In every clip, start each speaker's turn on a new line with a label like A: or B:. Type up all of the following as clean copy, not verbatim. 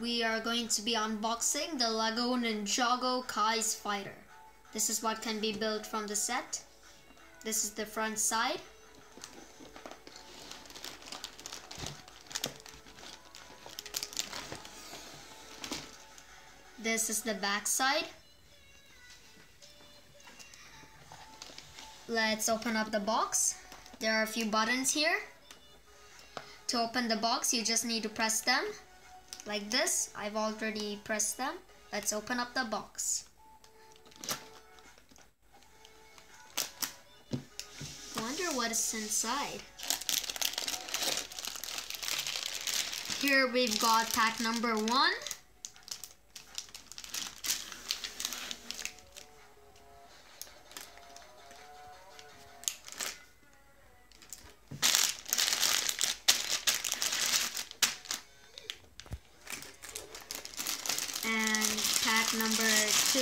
A: we are going to be unboxing the Lego Ninjago Kai's Fighter. This is what can be built from the set. This is the front side. This is the back side. Let's open up the box. There are a few buttons here. To open the box, you just need to press them like this. I've already pressed them. Let's open up the box. Wonder what is inside. Here we've got pack number 1. And pack number 2.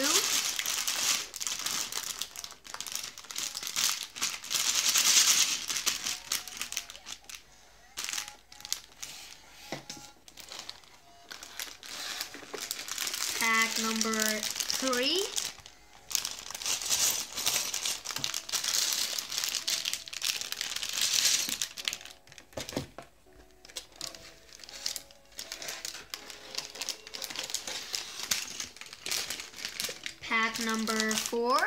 A: Pack number 3. Pack number 4.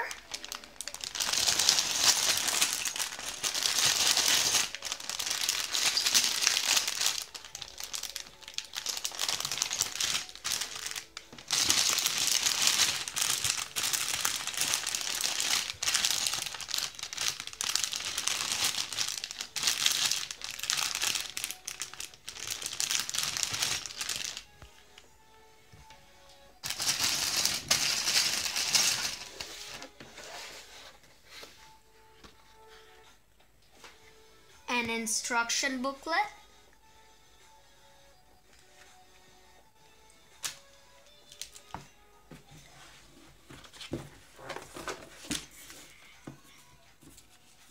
A: An instruction booklet.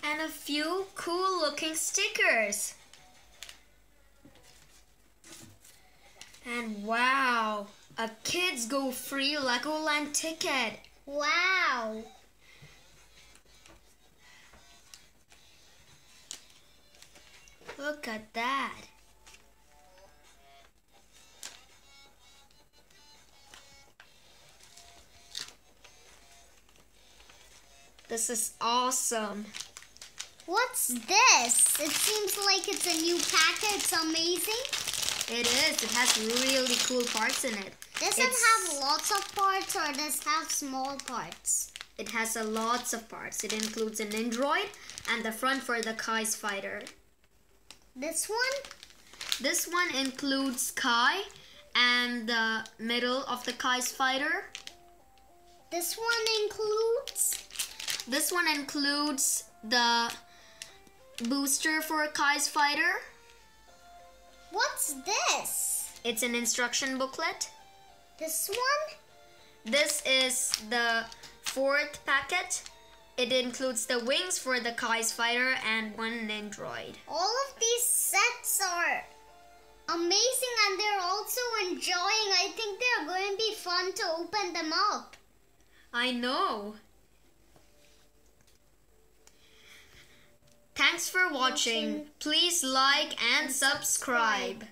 A: And a few cool looking stickers. And wow, a Kids Go Free Legoland ticket.
B: Wow!
A: Look at that. This is awesome.
B: What's this? It seems like it's a new packet. It's amazing.
A: It is. It has really cool parts in it.
B: Does it have lots of parts or does it have small parts?
A: It has lots of parts. It includes an Android and the front for the Kai's Fighter.
B: This one?
A: This one includes Kai and the middle of the Kai's Fighter.
B: This one includes?
A: This one includes the booster for Kai's Fighter.
B: What's this?
A: It's an instruction booklet.
B: This one?
A: This is the 4th packet. It includes the wings for the Kai's Fighter and one Android.
B: All of these sets are amazing and they're also enjoying. I think they're going to be fun to open them up.
A: I know. Thanks for watching. Please like and subscribe.